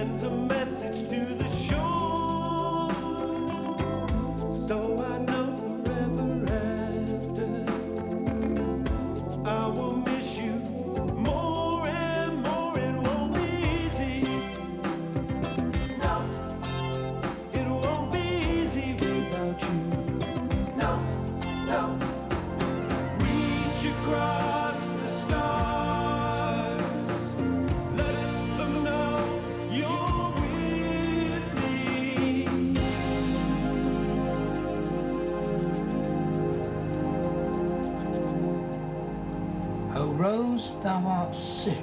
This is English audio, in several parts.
sends a message to the shore. So I know forever after I will miss you more and more. It won't be easy. No, it won't be easy without you. No, no. Reach across the stars. Let them know you're with me. O Rose, thou art sick.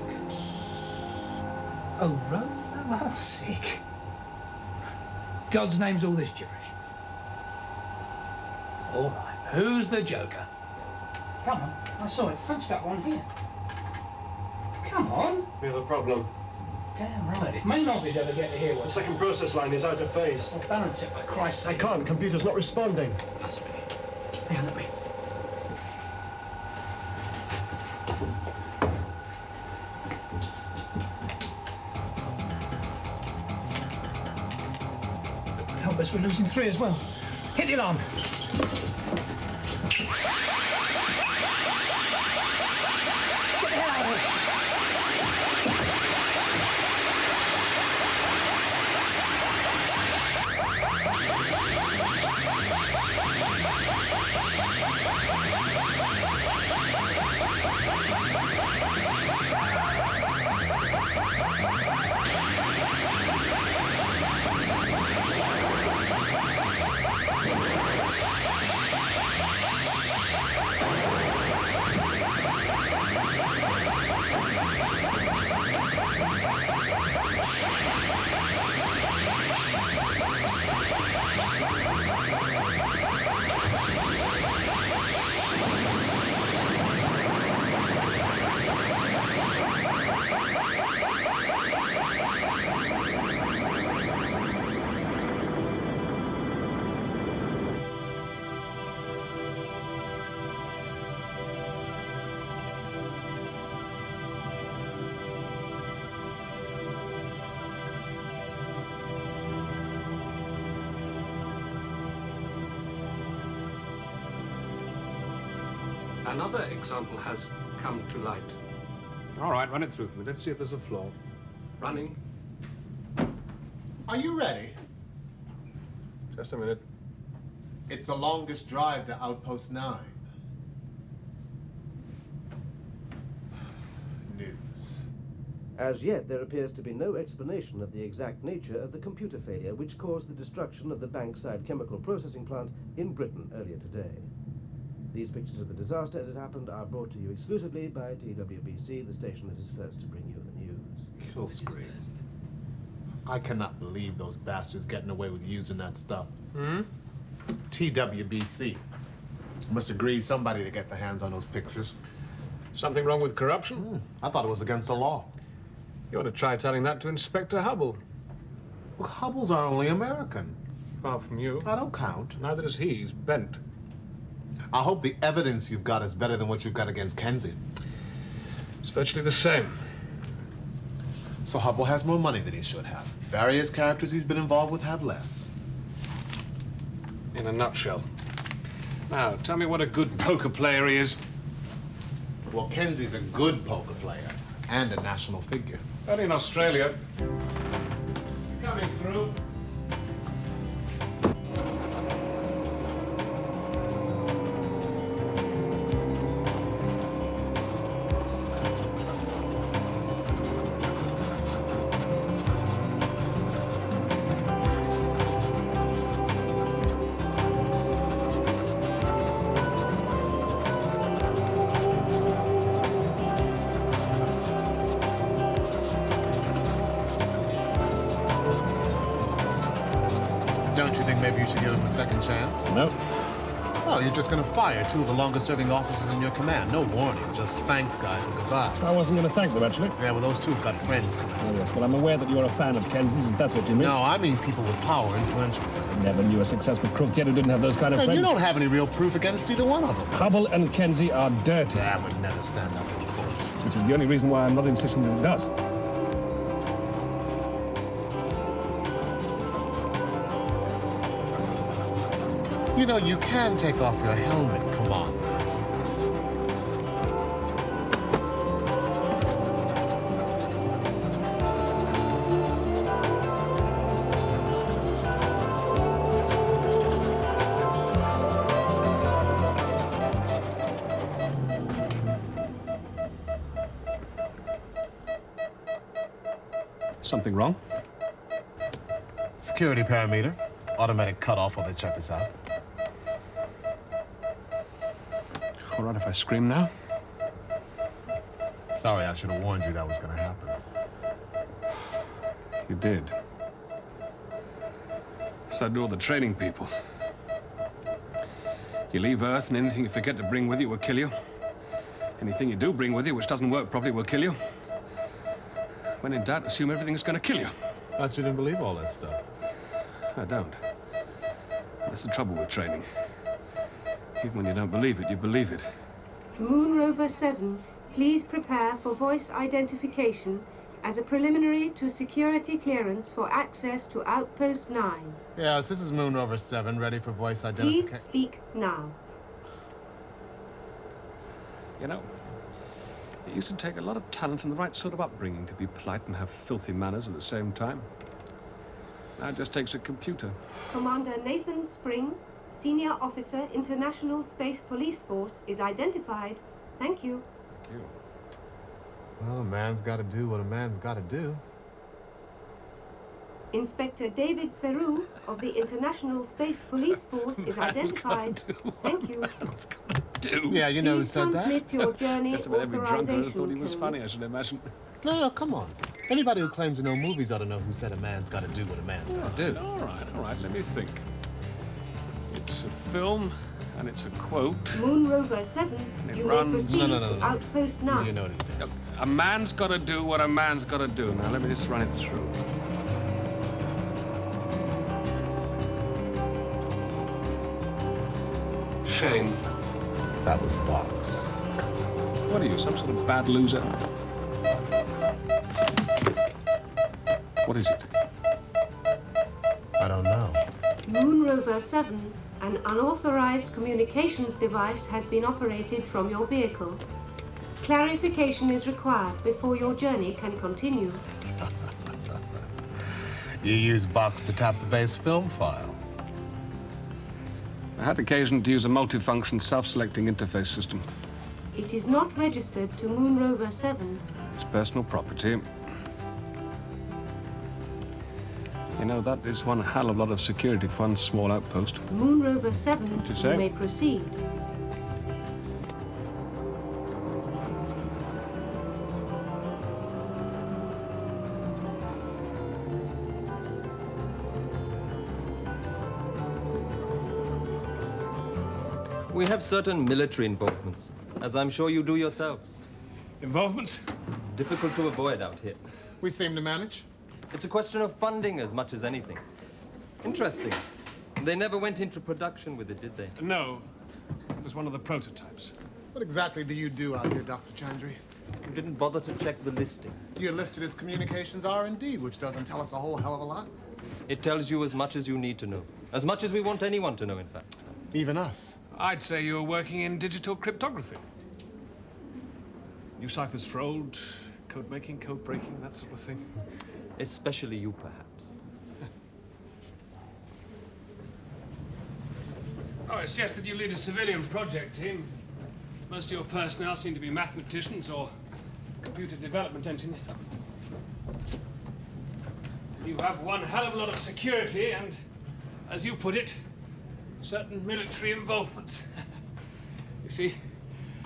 O Rose, thou art sick. God's name's all this gibberish. All right, who's the joker? Come on, I saw it. Punch that one here. Come on. We have a problem. Damn right. If main office ever get to hear The what's second process line is out of phase. well, balance it, for Christ's I sake. can't. Computer's not responding. Must be. Hang on, let me. Help us, we're losing 3 as well. Hit the alarm. Get the hell out of here. Another example has come to light. All right, run it through for me. Let's see if there's a flaw. Running. Are you ready? Just a minute. It's the longest drive to Outpost 9. News. As yet, there appears to be no explanation of the exact nature of the computer failure which caused the destruction of the Bankside chemical processing plant in Britain earlier today. These pictures of the disaster as it happened are brought to you exclusively by TWBC, the station that is first to bring you the news. Kill screen. I cannot believe those bastards getting away with using that stuff. TWBC. Must agree somebody to get their hands on those pictures. Something wrong with corruption? I thought it was against the law. You ought to try telling that to Inspector Hubble. Well, Hubbles are only American. Apart from you. I don't count. Neither is he. He's bent. I hope the evidence you've got is better than what you've got against Kenzie. It's virtually the same. So Hubble has more money than he should have. Various characters he's been involved with have less. In a nutshell. Now, tell me what a good poker player he is. Well, Kenzie's a good poker player and a national figure. Only in Australia. Coming through. Don't you think maybe you should give him a second chance? No. Oh, you're just gonna fire 2 of the longest-serving officers in your command. No warning, just thanks, guys, and goodbye. I wasn't going to thank them, actually. Yeah, well, those 2 have got friends coming. Oh, yes, well, I'm aware that you're a fan of Kenzie's, if that's what you mean. No, I mean people with power, influential friends. Never knew a successful crook yet who didn't have those kind of And friends. you don't have any real proof against either one of them. Hubble and Kenzie are dirty, That would never stand up in court. which is the only reason why I'm not insisting that it does. You know, you can take off your helmet, Commander. Something wrong? Security parameter. Automatic cutoff while they check us out. All right if I scream now? Sorry, I should have warned you that was gonna happen. You did. So do all the training people. You leave Earth and anything you forget to bring with you will kill you. Anything you do bring with you which doesn't work properly will kill you. When in doubt, assume everything's going to kill you. Thought you didn't believe all that stuff. I don't. That's the trouble with training. Even when you don't believe it, you believe it. Moon Rover 7, please prepare for voice identification as a preliminary to security clearance for access to Outpost 9. Yes, this is Moon Rover 7, ready for voice identification. Please speak now. You know, it used to take a lot of talent and the right sort of upbringing to be polite and have filthy manners at the same time. Now it just takes a computer. Commander Nathan Spring, Senior Officer, International Space Police Force, is identified. Thank you. Thank you. Well, a man's got to do what a man's got to do. Inspector David Theroux of the International Space Police Force is identified. Thank you. Do. Yeah, you know who Please said that? transmit your journey Just about every drunk authorization thought he was funny, I codes. should imagine. No, come on. Anybody who claims to know movies ought to know who said a man's got to do what a man's got to do. All right, let me think. It's a film, and it's a quote. Moon Rover 7, It you may runs- proceed No. to Outpost 9. You know what he did. A man's got to do what a man's got to do. Now, let me just run it through. Shane, That was Box. what are you, some sort of bad loser? What is it? I don't know. Moon Rover 7, an unauthorized communications device has been operated from your vehicle. Clarification is required before your journey can continue. You use Box to tap the base film file. I had occasion to use a multifunction self-selecting interface system. It is not registered to Moon Rover 7. It's personal property. You know, that is one hell of a lot of security for one small outpost. Moon Rover 7, you say? you may proceed. We have certain military involvements, as I'm sure you do yourselves. Involvements? Difficult to avoid out here. We seem to manage. It's a question of funding as much as anything. Interesting. They never went into production with it, did they? No. It was one of the prototypes. What exactly do you do out here, Dr. Chandri? You didn't bother to check the listing. You're listed as communications R&D, which doesn't tell us a whole hell of a lot. It tells you as much as you need to know. As much as we want anyone to know, in fact. Even us. I'd say you were working in digital cryptography. New ciphers for old, code making, code breaking, that sort of thing. Especially you, perhaps. Oh, it's just that you lead a civilian project team. Most of your personnel seem to be mathematicians or computer development engineers. You have one hell of a lot of security and, as you put it, certain military involvements. You see,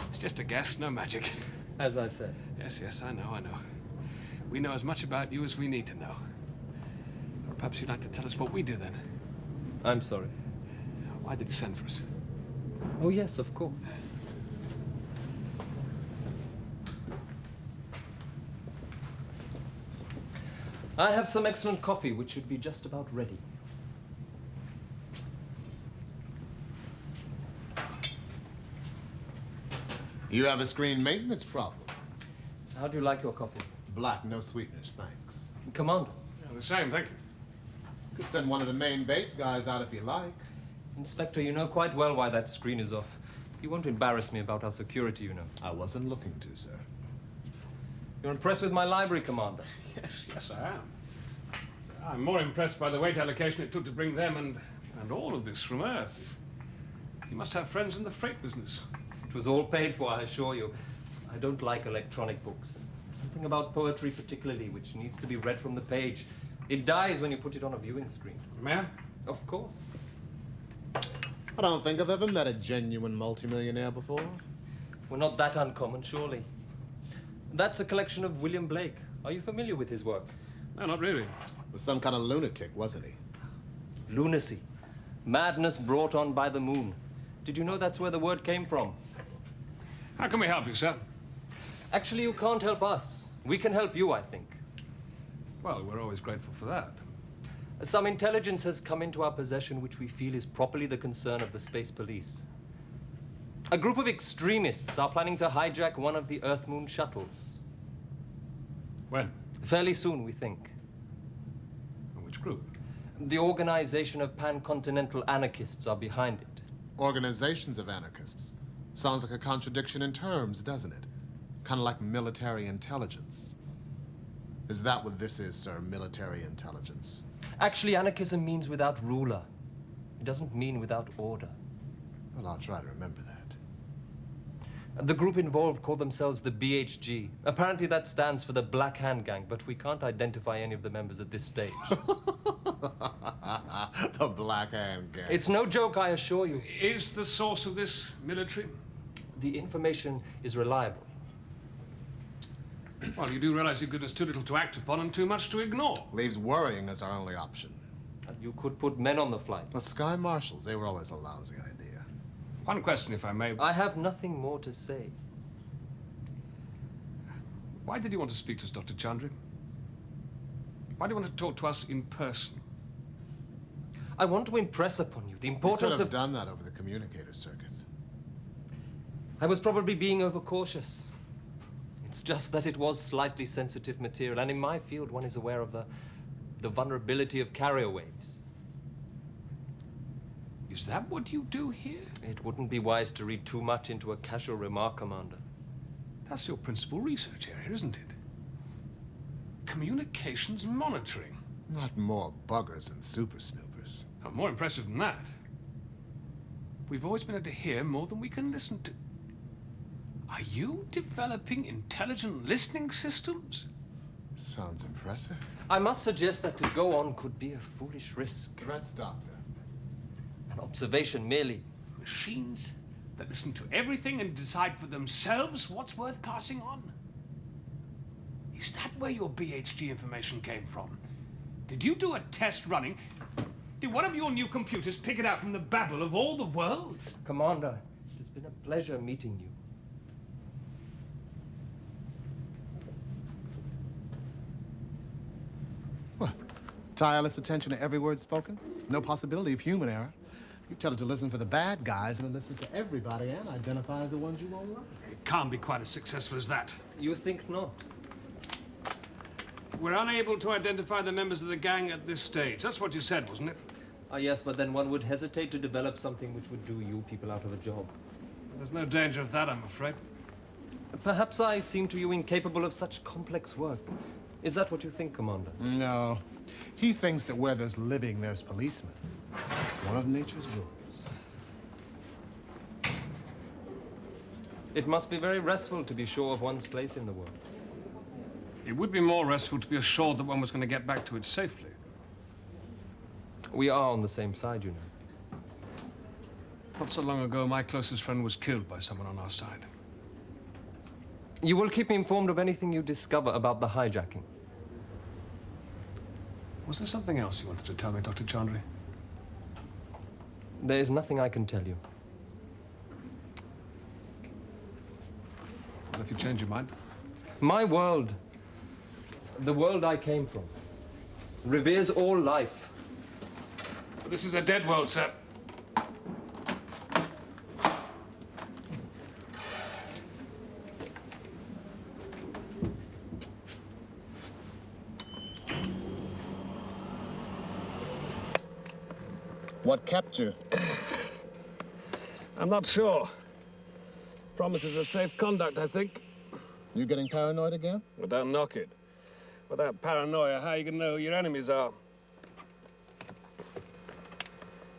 it's just a guess, no magic. As I said. Yes, I know. We know as much about you as we need to know. Or perhaps you'd like to tell us what we do then. I'm sorry. Why did you send for us? Oh, yes, of course. I have some excellent coffee, which should be just about ready. You have a screen maintenance problem. How do you like your coffee? Black, no sweeteners, thanks. Commander. Yeah, the same, thank you. Could send one of the main base guys out if you like. Inspector, you know quite well why that screen is off. You won't embarrass me about our security, you know. I wasn't looking to, sir. You're impressed with my library, Commander? Yes, I am. I'm more impressed by the weight allocation it took to bring them and all of this from Earth. You must have friends in the freight business. It was all paid for, I assure you. I don't like electronic books. There's something about poetry particularly which needs to be read from the page. It dies when you put it on a viewing screen. May I? Of course. I don't think I've ever met a genuine multimillionaire before. We're not that uncommon, surely. That's a collection of William Blake. Are you familiar with his work? No, not really. Was some kind of lunatic, wasn't he? Lunacy. Madness brought on by the moon. Did you know that's where the word came from? How can we help you, sir? Actually, you can't help us. We can help you, I think. Well, we're always grateful for that. Some intelligence has come into our possession which we feel is properly the concern of the space police. A group of extremists are planning to hijack one of the Earth-Moon shuttles. When? Fairly soon, we think. Which group? The organization of pan-continental anarchists are behind it. Organizations of anarchists. Sounds like a contradiction in terms, doesn't it? Kind of like military intelligence. Is that what this is, sir? Military intelligence? Actually, anarchism means without ruler. It doesn't mean without order. Well, I'll try to remember that. The group involved call themselves the BHG. Apparently that stands for the Black Hand Gang, but we can't identify any of the members at this stage. The Black Hand Gang. It's no joke, I assure you. Is the source of this military? The information is reliable. Well, you do realize you've given us too little to act upon and too much to ignore. Leaves worrying as our only option. You could put men on the flight. But Sky Marshals, they were always a lousy idea. One question, if I may. I have nothing more to say. Why did you want to speak to us, Dr. Chandra? Why do you want to talk to us in person? I want to impress upon you the You importance could have of... done that over the communicator circuit. I was probably being overcautious. It's just that it was slightly sensitive material, and in my field one is aware of the vulnerability of carrier waves. Is that what you do here? It wouldn't be wise to read too much into a casual remark, Commander. That's your principal research area, isn't it? Communications monitoring. Not more buggers and super snoopers. Oh, more impressive than that. We've always been able to hear more than we can listen to. Are you developing intelligent listening systems? Sounds impressive. I must suggest that to go on could be a foolish risk. Threats, Doctor. An observation merely. Machines that listen to everything and decide for themselves what's worth passing on? Is that where your BHG information came from? Did you do a test running? Did one of your new computers pick it out from the babble of all the world? Commander, it has been a pleasure meeting you. What? Tireless attention to every word spoken? No possibility of human error. You tell it to listen for the bad guys, and it listens to everybody and identifies the ones you won't like. It can't be quite as successful as that. You think not? We're unable to identify the members of the gang at this stage. That's what you said, wasn't it? Ah, yes, but then one would hesitate to develop something which would do you people out of a job. There's no danger of that, I'm afraid. Perhaps I seem to you incapable of such complex work. Is that what you think, Commander? No. He thinks that where there's living, there's policemen. One of nature's rules. It must be very restful to be sure of one's place in the world. It would be more restful to be assured that one was going to get back to it safely. We are on the same side, you know. Not so long ago, my closest friend was killed by someone on our side. You will keep me informed of anything you discover about the hijacking. Was there something else you wanted to tell me, Dr. Chandra? There is nothing I can tell you. Well, if you change your mind. My world, the world I came from, reveres all life. But this is a dead world, sir. What kept you? I'm not sure. Promises of safe conduct, I think. You getting paranoid again? Well, don't knock it. Without paranoia, how you gonna know who your enemies are?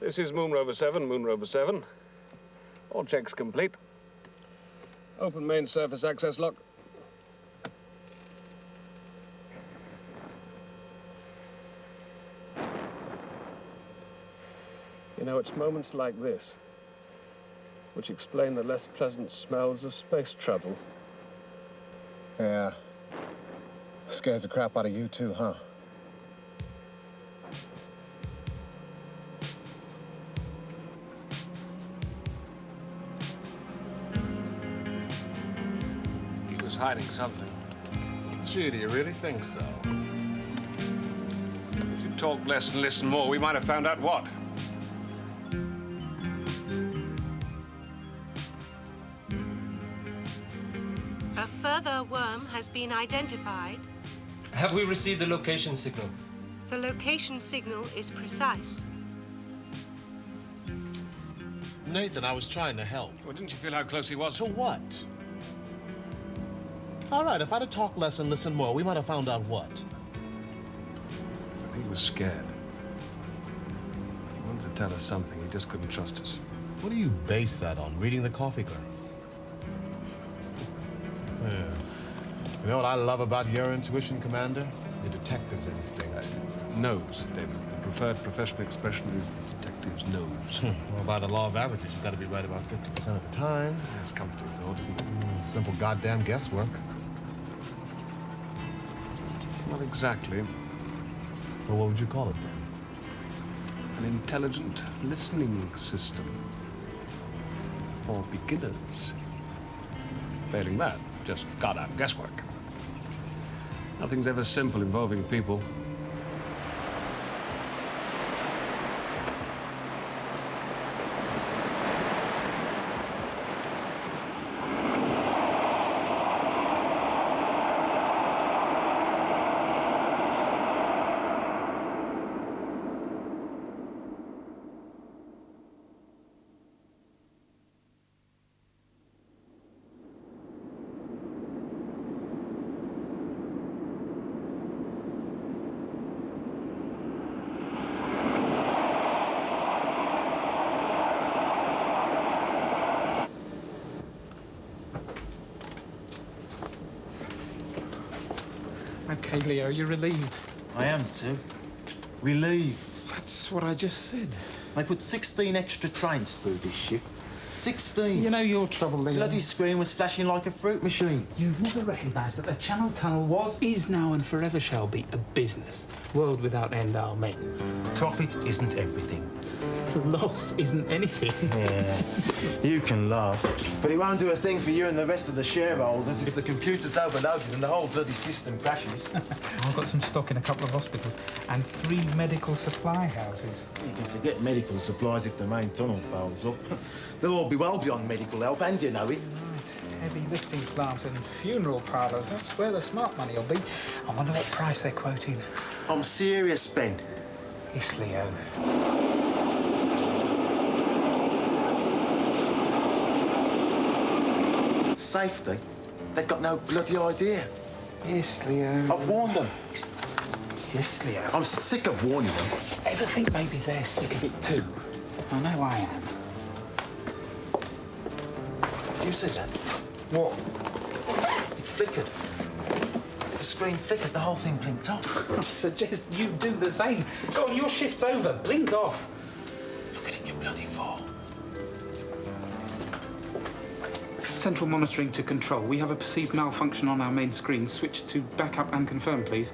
This is Moon Rover 7, Moon Rover 7. All checks complete. Open main surface access lock. You know, it's moments like this which explain the less pleasant smells of space travel. Yeah. Scares the crap out of you too, huh? He was hiding something. Gee, do you really think so? If you talked less and listened more, we might have found out what. A further worm has been identified. Have we received the location signal? The location signal is precise. Nathan, I was trying to help. Well, didn't you feel how close he was? To what? All right, if I'd have talked less and listened more, we might have found out what. He was scared. He wanted to tell us something. He just couldn't trust us. What do you base that on? Reading the coffee grounds? Yeah. You know what I love about your intuition, Commander? Your detective's instinct. Nose, David. The preferred professional expression is the detective's nose. Well, by the law of averages, you've got to be right about 50% of the time. That's comfortable thought, isn't it? Simple goddamn guesswork. Not exactly. Well, what would you call it then? An intelligent listening system for beginners. Failing that, just goddamn guesswork. Nothing's ever simple involving people. Okay, Leo, you're relieved. I am too. Relieved. That's what I just said. They put 16 extra trains through this shift. 16. You know your trouble, Leo. Bloody screen was flashing like a fruit machine. You've never recognised that the Channel Tunnel was, is now and forever shall be a business. World without end, amen. Profit isn't everything. Loss isn't anything. Yeah, you can laugh. But it won't do a thing for you and the rest of the shareholders if the computer's overloaded and the whole bloody system crashes. I've got some stock in a couple of hospitals and 3 medical supply houses. You can forget medical supplies if the main tunnel folds up. They'll all be well beyond medical help, and you know it. Right, heavy lifting plant and funeral parlours. That's where the smart money will be. I wonder what price they're quoting. I'm serious, Ben. Yes, Leo. Safety? They've got no bloody idea. Yes, Leo. I've warned them. Yes, Leo. I'm sick of warning them. Ever think maybe they're sick of it too? I know I am. You see that? What? It flickered. The screen flickered, the whole thing blinked off. I suggest you do the same. Go on, your shift's over. Blink off. Look at it, you bloody fool. Central monitoring to control. We have a perceived malfunction on our main screen. Switch to backup and confirm, please.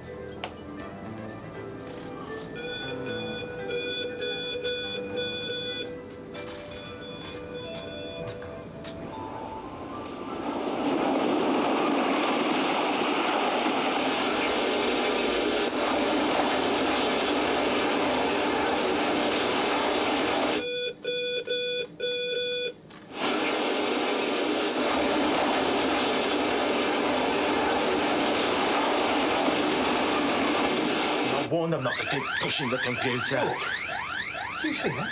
Warn them not to keep pushing the computer. Did you see that?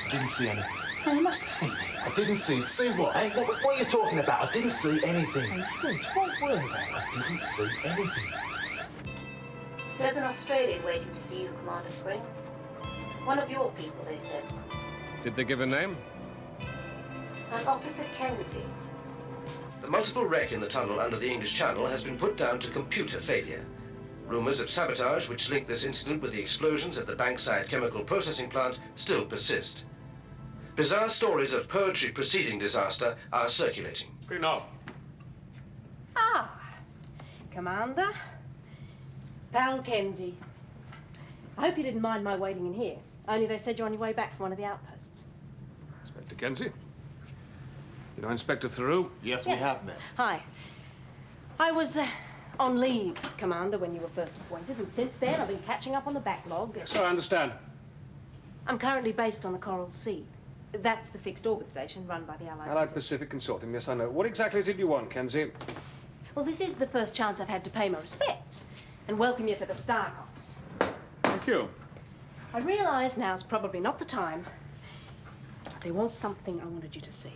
Didn't see any. Oh, you must have seen me. I didn't see. See what? Hey, what are you talking about? I didn't see anything. Hey, don't worry about it. I didn't see anything. There's an Australian waiting to see you, Commander Spring. One of your people, they said. Did they give a name? An Officer Kenzie. The multiple wreck in the tunnel under the English Channel has been put down to computer failure. Rumours of sabotage which link this incident with the explosions at the Bankside chemical processing plant still persist. Bizarre stories of poetry preceding disaster are circulating. Screen off. Ah, Commander. Pal Kenzie. I hope you didn't mind my waiting in here. Only they said you're on your way back from one of the outposts. Inspector Kenzie. You know Inspector Theroux? Yes, we have met. Hi. I was on leave, Commander, when you were first appointed, and since then I've been catching up on the backlog. Yes, sir, I understand. I'm currently based on the Coral Sea. That's the fixed orbit station run by the Allied Pacific Consortium, yes, I know. What exactly is it you want, Kenzie? Well, this is the first chance I've had to pay my respects and welcome you to the Star Cops. Thank you. I realise now's probably not the time, but there was something I wanted you to see.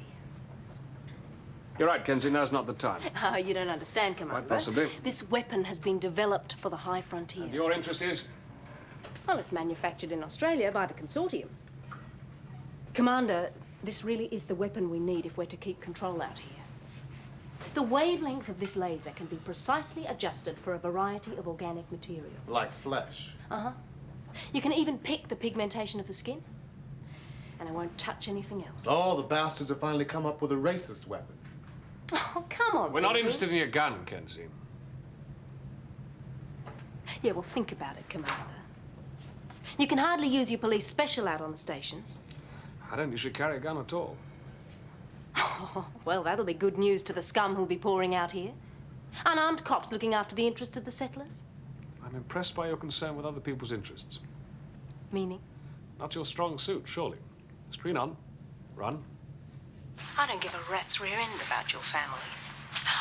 You're right, Kenzie, now's not the time. You don't understand, Commander. Quite possibly. This weapon has been developed for the high frontier. And your interest is? Well, it's manufactured in Australia by the consortium. Commander, this really is the weapon we need if we're to keep control out here. The wavelength of this laser can be precisely adjusted for a variety of organic materials. Like flesh. Uh-huh. You can even pick the pigmentation of the skin. And I won't touch anything else. Oh, the bastards have finally come up with a racist weapon. Oh, come on, We're not David. interested in your gun, Kenzie. Yeah, well, think about it, Commander. You can hardly use your police special out on the stations. I don't usually carry a gun at all. Oh, well, that'll be good news to the scum who'll be pouring out here. Unarmed cops looking after the interests of the settlers. I'm impressed by your concern with other people's interests. Meaning? Not your strong suit, surely. Screen on. Run. I don't give a rat's rear end about your family.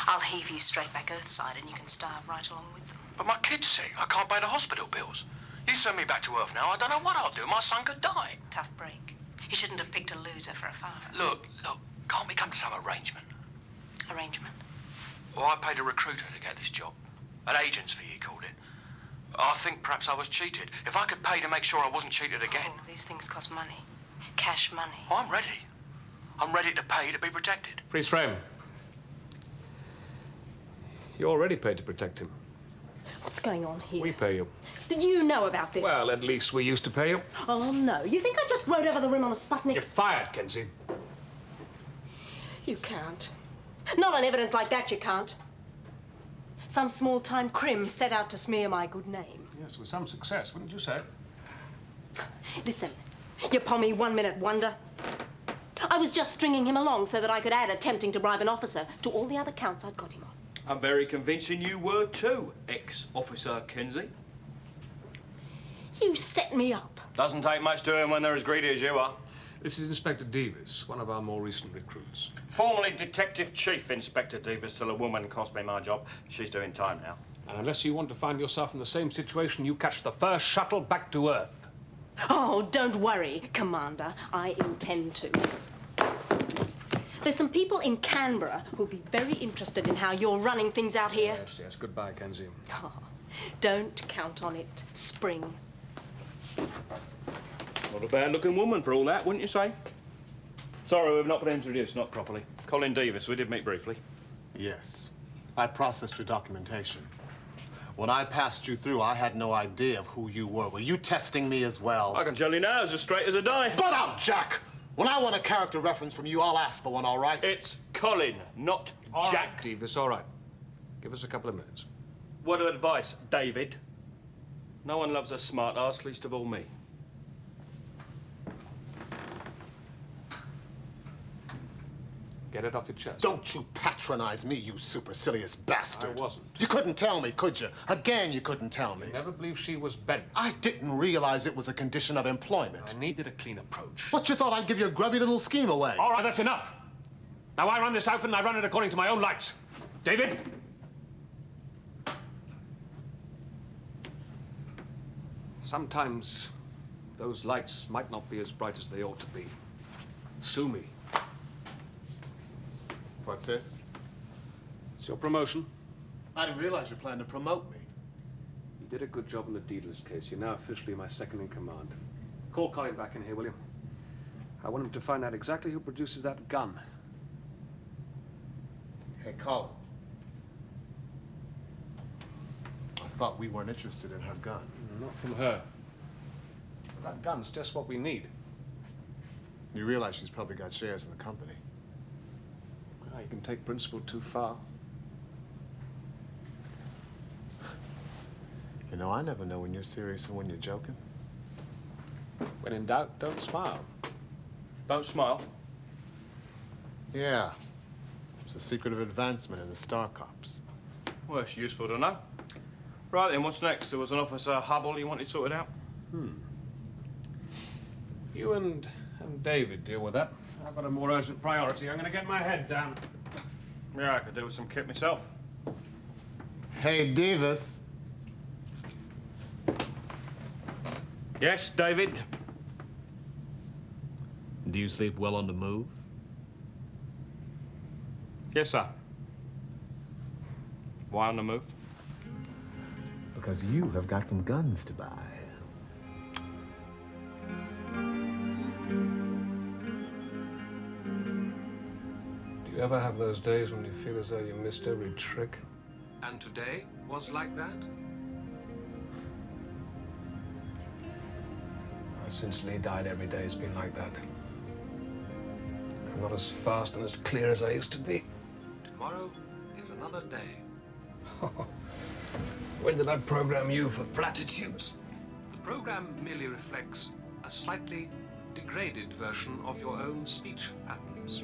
I'll heave you straight back earthside and you can starve right along with them. But my kid's sick. I can't pay the hospital bills. You send me back to Earth now, I don't know what I'll do. My son could die. Tough break. He shouldn't have picked a loser for a father. Look, can't we come to some arrangement? Arrangement? Well, I paid a recruiter to get this job. An agent's fee, he called it. I think perhaps I was cheated. If I could pay to make sure I wasn't cheated again... Oh, these things cost money. Cash money. Oh, I'm ready. I'm ready to pay to be protected. Freeze frame. You already paid to protect him. What's going on here? We pay you. Did you know about this? Well, at least we used to pay you. Oh, no. You think I just rode over the rim on a Sputnik? You're fired, Kenzie. You can't. Not on evidence like that, you can't. Some small-time crim set out to smear my good name. Yes, with some success, wouldn't you say? Listen, you pommy one-minute wonder. I was just stringing him along so that I could add attempting to bribe an officer to all the other counts I'd got him on. I'm very convincing you were too, ex-officer Kenzie. You set me up. Doesn't take much to him when they're as greedy as you are. This is Inspector Davis, one of our more recent recruits. Formerly Detective Chief Inspector Davis, till a woman cost me my job. She's doing time now. And unless you want to find yourself in the same situation, you catch the first shuttle back to Earth. Oh, don't worry, Commander. I intend to. There's some people in Canberra who'll be very interested in how you're running things out here. Yes, yes. Goodbye, Kenzie. Oh, don't count on it, Spring. Not a bad-looking woman for all that, wouldn't you say? Sorry, we've not been introduced, not properly. Colin Davis, we did meet briefly. Yes. I processed your documentation. When I passed you through, I had no idea of who you were. Were you testing me as well? I can tell you now, as straight as a die. Butt out, Jack! When I want a character reference from you, I'll ask for one, all right? It's Colin, not All Jack. right, Davis, all right. Give us a couple of minutes. Word of advice, David. No one loves a smart ass, least of all me. Get it off your chest. Don't you patronize me, you supercilious bastard. I wasn't. You couldn't tell me, could you? Again, you couldn't tell me. Never believed she was bent. I didn't realize it was a condition of employment. I needed a clean approach. What, you thought I'd give your grubby little scheme away? All right, that's enough. Now, I run this outfit and I run it according to my own lights. David? Sometimes those lights might not be as bright as they ought to be. Sue me. What's this? It's your promotion. I didn't realize you planned to promote me. You did a good job in the Deedless case. You're now officially my second in command. Call Colin back in here, will you? I want him to find out exactly who produces that gun. Hey, Colin. I thought we weren't interested in her gun. Not from her. But that gun's just what we need. You realize she's probably got shares in the company. Well, you can take principle too far. You know, I never know when you're serious and when you're joking. When in doubt, don't smile. Don't smile. Yeah. It's the secret of advancement in the Star Cops. Well, it's useful to know. Right then, what's next? There was an Officer Hubble you wanted sorted out? You and David deal with that. I've got a more urgent priority. I'm going to get my head down. Yeah, I could do with some kit myself. Hey, Davis. Yes, David? Do you sleep well on the move? Yes, sir. Why on the move? Because you have got some guns to buy. Do you ever have those days when you feel as though you missed every trick? And today was like that? Since Lee died, every day's been like that. I'm not as fast and as clear as I used to be. Tomorrow is another day. When did I program you for platitudes? The program merely reflects a slightly degraded version of your own speech patterns.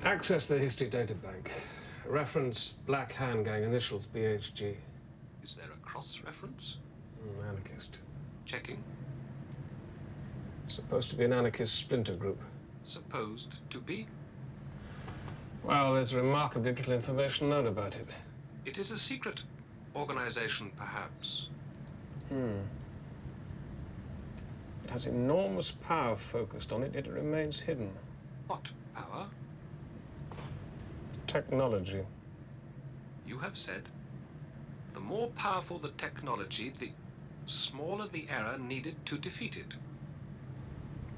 Access the history databank. Reference Black Hand Gang, initials BHG. Is there a cross-reference? Anarchist. Checking. Supposed to be an anarchist splinter group. Supposed to be? Well, there's remarkably little information known about it. It is a secret organization, perhaps. It has enormous power focused on it, yet it remains hidden. What power? Technology. You have said the more powerful the technology, the smaller the error needed to defeat it.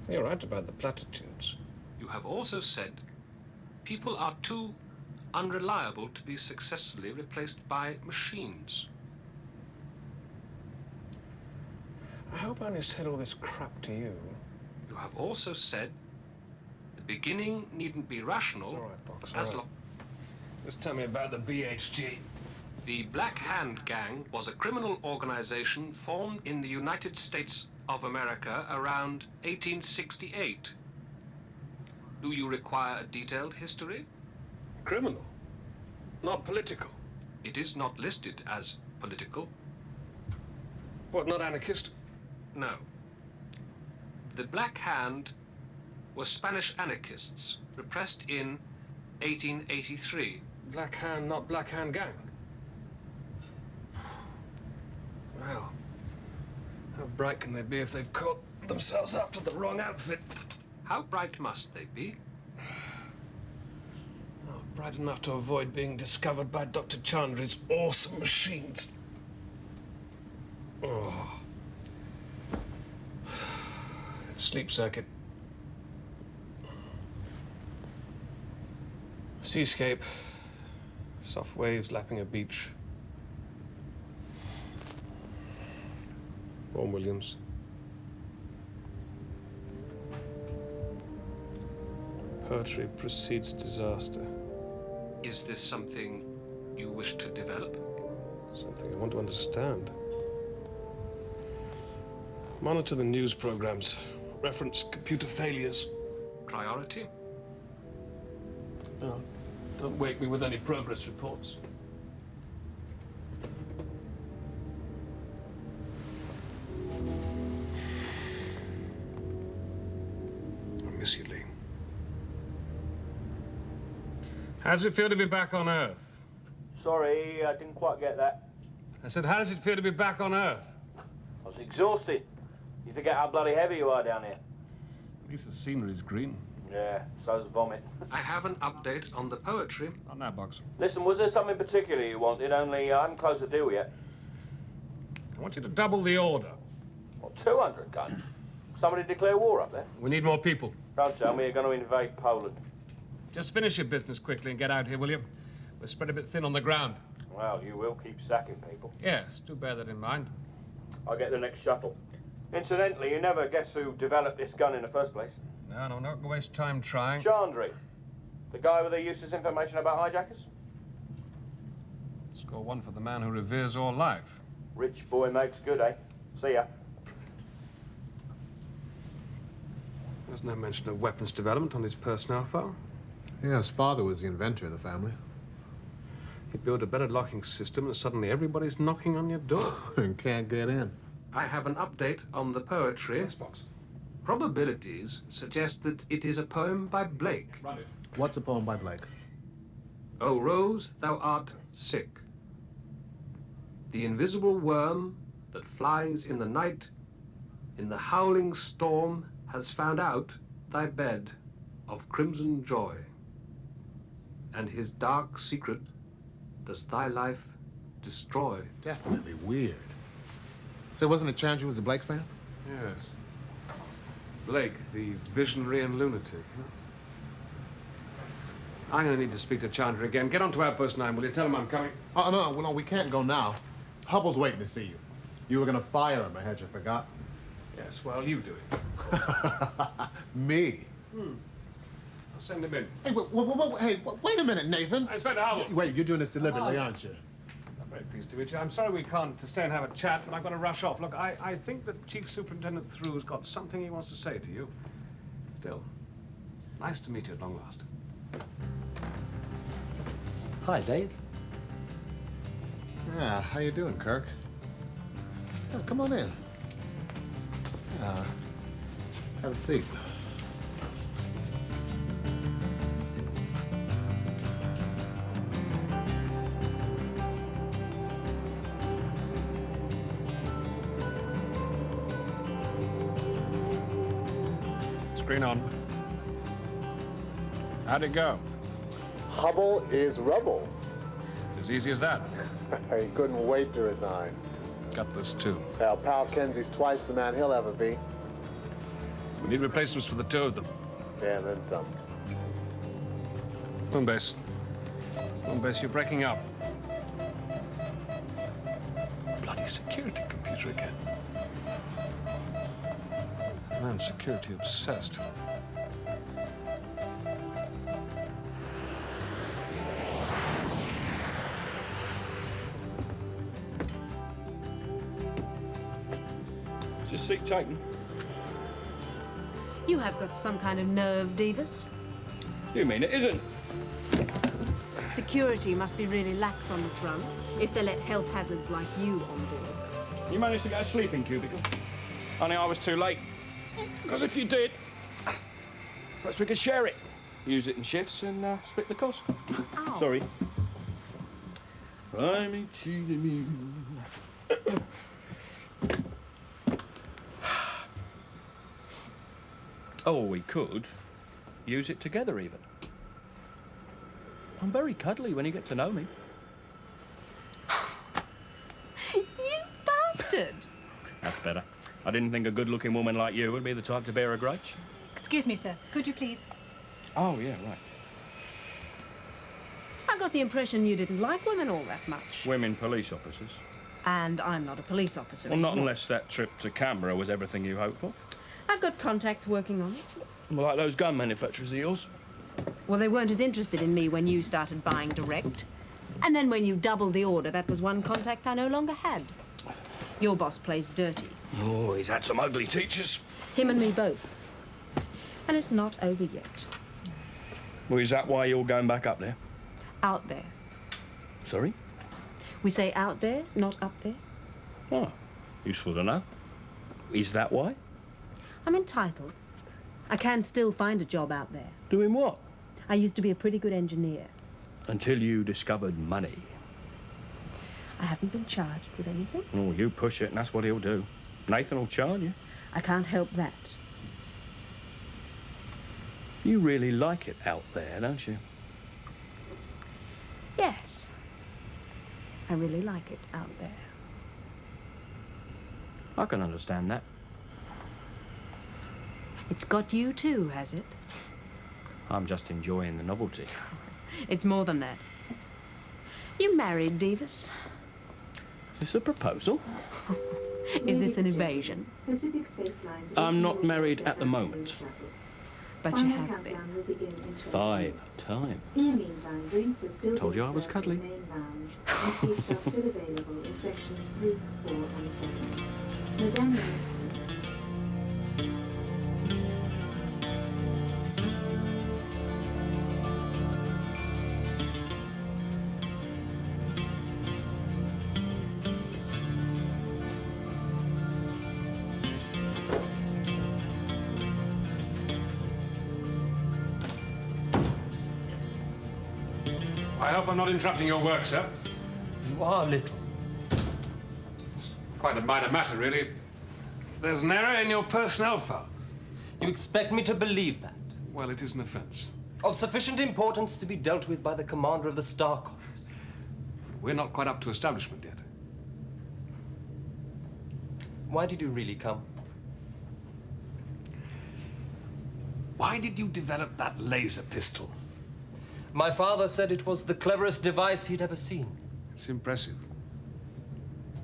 You're right about the platitudes. You have also said people are too unreliable to be successfully replaced by machines. I hope I only said all this crap to you. You have also said the beginning needn't be rational. It's all right, Box. As long. Just tell me about the BHG. The Black Hand Gang was a criminal organization formed in the United States of America around 1868. Do you require a detailed history? Criminal, not political. It is not listed as political. What, not anarchist? No. The Black Hand were Spanish anarchists, repressed in 1883. Black Hand, not Black Hand Gang? Well, how bright can they be if they've caught themselves after the wrong outfit? How bright must they be? Oh, bright enough to avoid being discovered by Dr. Chandri's awesome machines. Oh. Sleep circuit. Seascape. Soft waves lapping a beach. Vaughan Williams. Poetry precedes disaster. Is this something you wish to develop? Something I want to understand. Monitor the news programs. Reference computer failures. Priority? No, don't wake me with any progress reports. I miss you, Lee. How does it feel to be back on Earth? Sorry, I didn't quite get that. I said, how does it feel to be back on Earth? I was exhausted. You forget how bloody heavy you are down here. At least the scenery's green. Yeah, so's vomit. I have an update on the poetry. On that box. Listen, was there something particular you wanted, only I haven't closed the deal yet? I want you to double the order. Well, 200 guns. Somebody declare war up there? We need more people. Don't tell me you're going to invade Poland. Just finish your business quickly and get out here, will you? We're spread a bit thin on the ground. Well, you will keep sacking people. Yes, do bear that in mind. I'll get the next shuttle. Incidentally, you never guess who developed this gun in the first place? No, don't waste time trying. Chandri. The guy with the useless information about hijackers? Score one for the man who reveres all life. Rich boy makes good, eh? See ya. There's no mention of weapons development on his personnel file. Yeah, his father was the inventor of the family. He built a better locking system and suddenly everybody's knocking on your door. And can't get in. I have an update on the poetry. Yes, box. Probabilities suggest that it is a poem by Blake. Run it. What's a poem by Blake? O rose, thou art sick. The invisible worm that flies in the night, in the howling storm, has found out thy bed of crimson joy. And his dark secret does thy life destroy. Definitely weird. So it wasn't a chance you was a Blake fan? Yes. Blake, the visionary and lunatic. Huh? I'm going to need to speak to Chandra again. Get on to Outpost 9, will you? Tell him I'm coming. Oh, no, well, no, we can't go now. Hubble's waiting to see you. You were going to fire him, I had you forgot. Yes, well, you do it. Me? I'll send him in. Hey, wait a minute, Nathan. Inspector Howell. Wait, you're doing this deliberately, aren't you? I'm very pleased to meet you. I'm sorry we can't stay and have a chat, but I've got to rush off. Look, I think that Chief Superintendent Thru's got something he wants to say to you. Still, nice to meet you at long last. Hi, Dave. Yeah, how you doing, Kirk? Yeah, come on in. Have a seat. Screen on. How'd it go? Hubble is rubble. As easy as that. He couldn't wait to resign. Got this too. Our pal Kenzie's twice the man he'll ever be. We need replacements for the two of them. Yeah, and then some. Moonbase. Moonbase, you're breaking up. Bloody security computer again. Man, security obsessed. Is this seat taken? You have got some kind of nerve, Davis. You mean it isn't? Security must be really lax on this run if they let health hazards like you on board. You managed to get a sleeping cubicle? Only I was too late. Because if you did, perhaps we could share it. Use it in shifts and split the cost. Ow. Sorry. I'm cheating you. Oh, we could use it together even. I'm very cuddly when you get to know me. You bastard! That's better. I didn't think a good-looking woman like you would be the type to bear a grudge. Excuse me, sir. Could you please? Oh, yeah, right. I got the impression you didn't like women all that much. Women police officers. And I'm not a police officer Well, not anymore. unless that trip to Canberra was everything you hoped for. I've got contacts working on it. Well, like those gun manufacturers of yours. Well, they weren't as interested in me when you started buying direct. And then when you doubled the order, that was one contact I no longer had. Your boss plays dirty. Oh, he's had some ugly teachers. Him and me both. And it's not over yet. Well, is that why you're going back up there? Out there. Sorry? We say out there, not up there. Oh, useful to know. Is that why? I'm entitled. I can still find a job out there. Doing what? I used to be a pretty good engineer. Until you discovered money. I haven't been charged with anything. Oh, you push it, and that's what he'll do. Nathan will charge you. I can't help that. You really like it out there, don't you? Yes. I really like it out there. I can understand that. It's got you too, has it? I'm just enjoying the novelty. It's more than that. You married, Davis? Is this a proposal? Is this an evasion? I'm not married at the moment. But you have been. 5 times. Told you I was cuddly. I hope I'm not interrupting your work, sir. You are little. It's quite a minor matter, really. There's an error in your personnel file. You expect me to believe that? Well, it is an offence. Of sufficient importance to be dealt with by the commander of the Star Corps. We're not quite up to establishment yet. Why did you really come? Why did you develop that laser pistol? My father said it was the cleverest device he'd ever seen. It's impressive.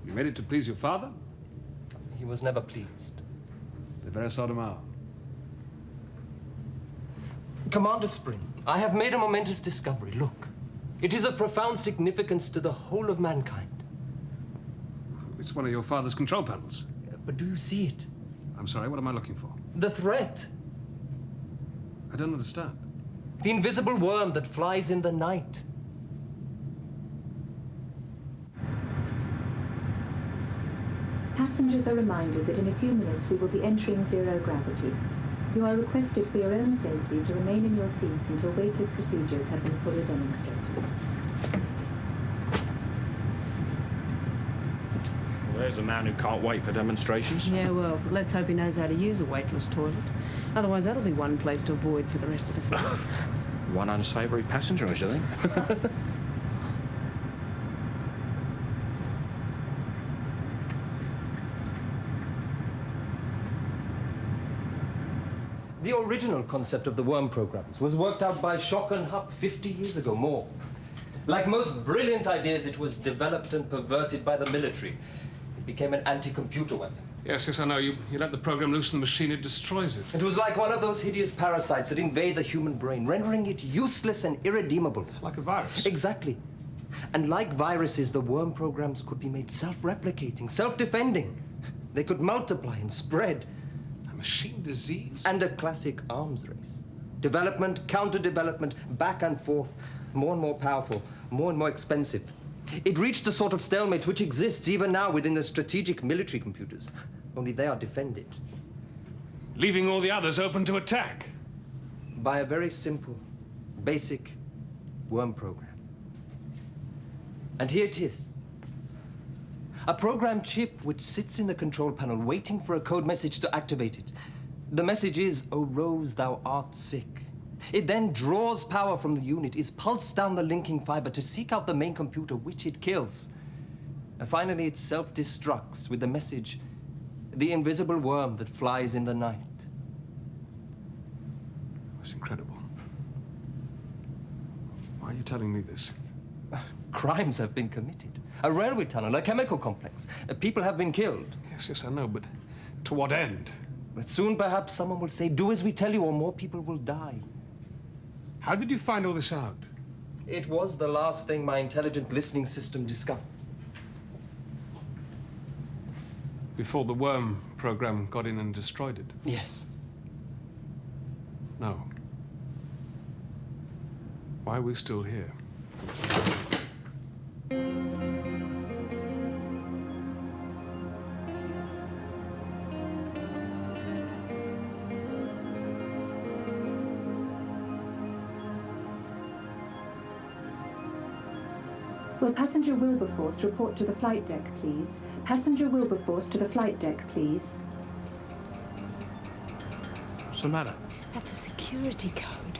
You made it to please your father? He was never pleased. They very seldom are. Commander Spring, I have made a momentous discovery. Look, it is of profound significance to the whole of mankind. It's one of your father's control panels. But do you see it? I'm sorry, what am I looking for? The threat. I don't understand. The invisible worm that flies in the night. Passengers are reminded that in a few minutes we will be entering zero gravity. You are requested for your own safety to remain in your seats until weightless procedures have been fully demonstrated. Well, there's a man who can't wait for demonstrations. Yeah, well, let's hope he knows how to use a weightless toilet. Otherwise, that'll be one place to avoid for the rest of the flight. One unsavoury passenger, as you think. The original concept of the worm programs was worked out by Schock and Hupp 50 years ago, more. Like most brilliant ideas, it was developed and perverted by the military. It became an anti-computer weapon. Yes, I know. You let the program loose in the machine, it destroys it. It was like one of those hideous parasites that invade the human brain, rendering it useless and irredeemable. Like a virus? Exactly. And like viruses, the worm programs could be made self-replicating, self-defending. They could multiply and spread. A machine disease? And a classic arms race. Development, counter-development, back and forth, more and more powerful, more and more expensive. It reached a sort of stalemate which exists even now within the strategic military computers. Only they are defended. Leaving all the others open to attack. By a very simple, basic worm program. And here it is. A program chip which sits in the control panel waiting for a code message to activate it. The message is, "O Rose, thou art sick." It then draws power from the unit, is pulsed down the linking fiber to seek out the main computer, which it kills. And finally, it self-destructs with the message, "The invisible worm that flies in the night." That's incredible. Why are you telling me this? Crimes have been committed. A railway tunnel, a chemical complex. People have been killed. Yes, I know, but to what end? But soon perhaps someone will say, "Do as we tell you," or more people will die. How did you find all this out? It was the last thing my intelligent listening system discovered. Before the worm program got in and destroyed it? Yes. No. Why are we still here? Will Passenger Wilberforce report to the flight deck, please? Passenger Wilberforce to the flight deck, please. What's the matter? That's a security code.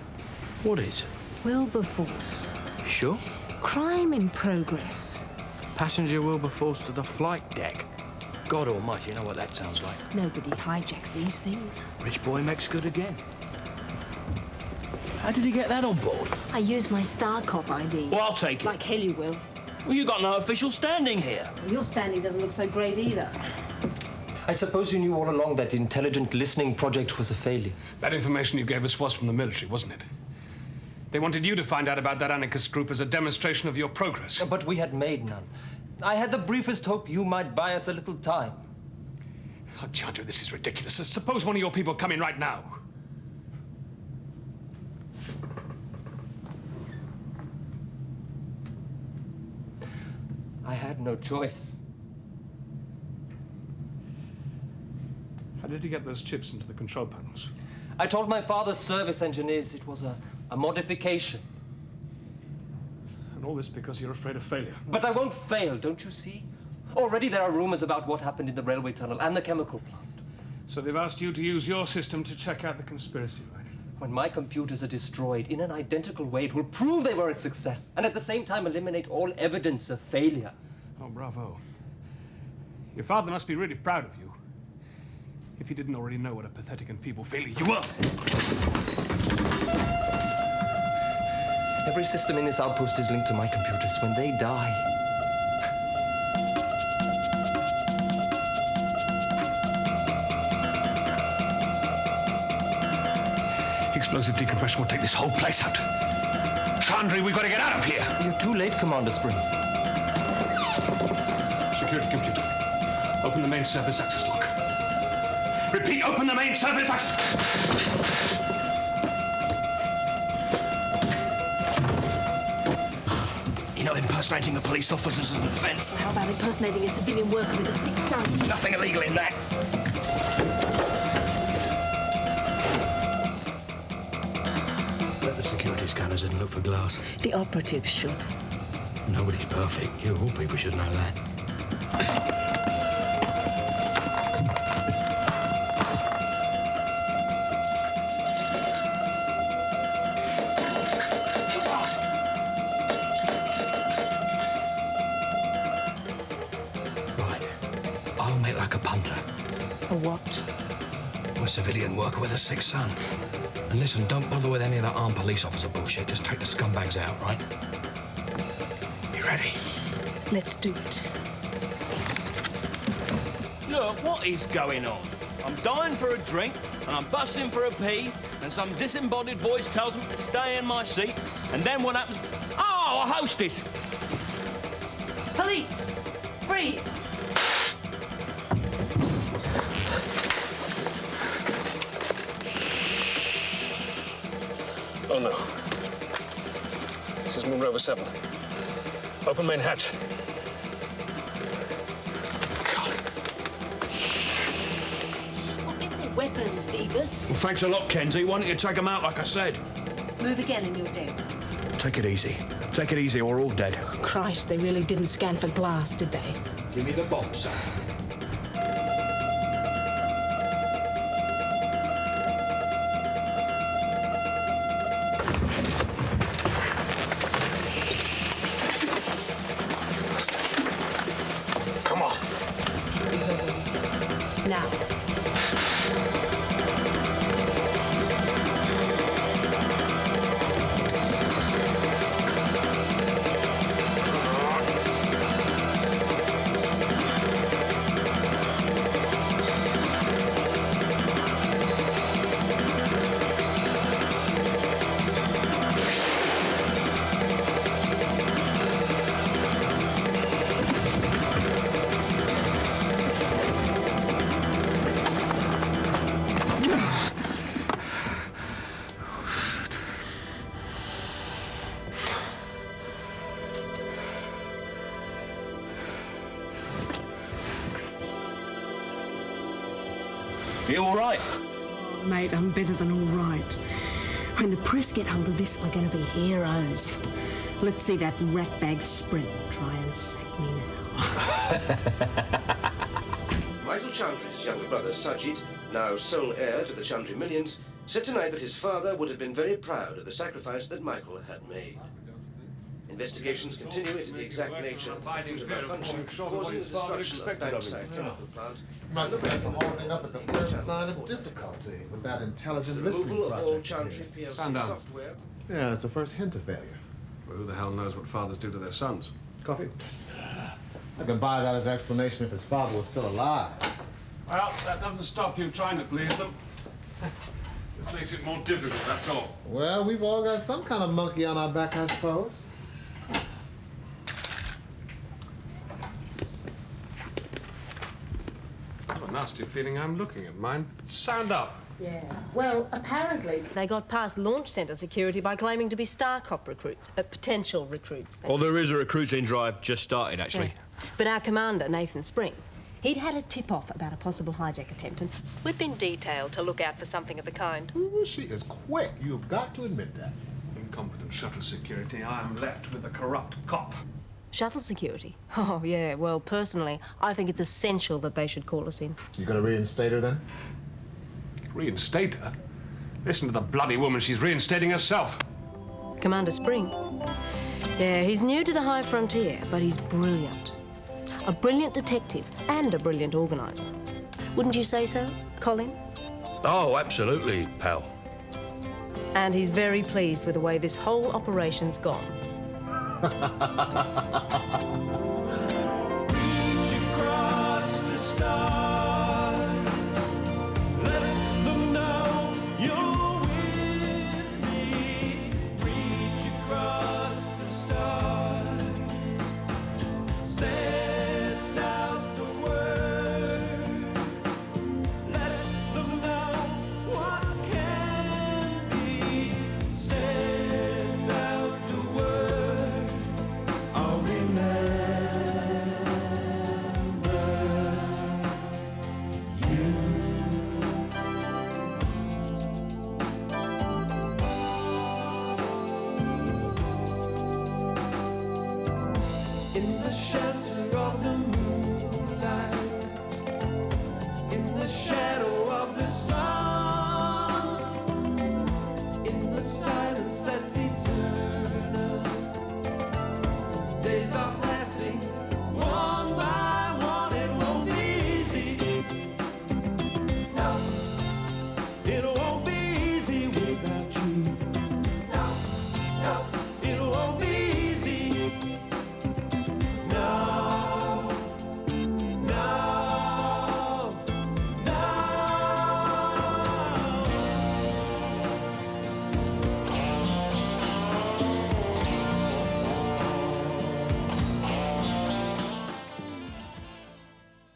What is? Wilberforce. Sure? Crime in progress. Passenger Wilberforce to the flight deck. God almighty, you know what that sounds like. Nobody hijacks these things. Rich boy makes good again. How did he get that on board? I use my StarCop ID. Well, I'll take it. Like hell you will. Well, you got no official standing here. Well, your standing doesn't look so great either. I suppose you knew all along that intelligent listening project was a failure. That information you gave us was from the military, wasn't it? They wanted you to find out about that anarchist group as a demonstration of your progress. But we had made none. I had the briefest hope you might buy us a little time. Oh, Chandra, this is ridiculous. Suppose one of your people come in right now. I had no choice. How did you get those chips into the control panels? I told my father's service engineers it was a modification. And all this because you're afraid of failure. But I won't fail, don't you see? Already there are rumors about what happened in the railway tunnel and the chemical plant. So they've asked you to use your system to check out the conspiracy, right? When my computers are destroyed in an identical way, it will prove they were a success and at the same time eliminate all evidence of failure. Oh, bravo. Your father must be really proud of you. If he didn't already know what a pathetic and feeble failure you were. Every system in this outpost is linked to my computers. When they die, explosive decompression will take this whole place out. Chandri, we've got to get out of here. You're too late, Commander Spring. Security computer. Open the main service access lock. Repeat, open the main service access. You know, impersonating a police officer is an offence. How about impersonating a civilian worker with a sick son? Nothing illegal in that. Let the security scanners in and look for glass. The operatives should. Nobody's perfect. You of all people should know that. I'll make like a punter. A what? A civilian worker with a sick son. And listen, don't bother with any of that armed police officer bullshit. Just take the scumbags out, right? You ready? Let's do it. Look, what is going on? I'm dying for a drink, and I'm busting for a pee, and some disembodied voice tells me to stay in my seat, and then what happens? Oh, a hostess! Police! Freeze! Oh, no. This is Moon Rover 7. Open main hatch. Well, get their weapons, Davis. Well, thanks a lot, Kenzie. Why don't you take them out like I said? Move again and you're dead. Take it easy. Take it easy or we're all dead. Christ, they really didn't scan for glass, did they? Give me the box, son. Come on. You heard what he said. Now. You all right? Oh, mate, I'm better than all right. When the press get hold of this, we're going to be heroes. Let's see that ratbag Spring try and sack me now. Michael Chantry's younger brother, Sajid, now sole heir to the Chandri millions, said tonight that his father would have been very proud of the sacrifice that Michael had made. Investigations continue into the exact nature of the computer malfunction, causing the destruction of Bankside chemical plant. Must have set the whole thing up at the first sign of difficulty with that intelligent The listening removal of all project. Chantry PLC Stand down. software. Yeah, it's the first hint of failure. Well, who the hell knows what fathers do to their sons? Coffee? I can buy that as explanation if his father was still alive. Well, that doesn't stop you trying to please them. Just makes it more difficult, that's all. Well, we've all got some kind of monkey on our back, I suppose. What a nasty feeling I'm looking at mine. Sound up. Yeah. Well, apparently they got past launch centre security by claiming to be StarCop recruits, potential recruits. Well, there is a recruiting drive just started, actually. Yeah. But our commander, Nathan Spring, he'd had a tip-off about a possible hijack attempt, and we'd been detailed to look out for something of the kind. Ooh, she is quick. You've got to admit that. Incompetent shuttle security. I am left with a corrupt cop. Shuttle security? Oh, yeah. Well, personally, I think it's essential that they should call us in. You gonna reinstate her then? Reinstate her? Listen to the bloody woman. She's reinstating herself. Commander Spring? Yeah, he's new to the high frontier, but he's brilliant. A brilliant detective and a brilliant organizer. Wouldn't you say so, Colin? Oh, absolutely, pal. And he's very pleased with the way this whole operation's gone. Reach across the stars.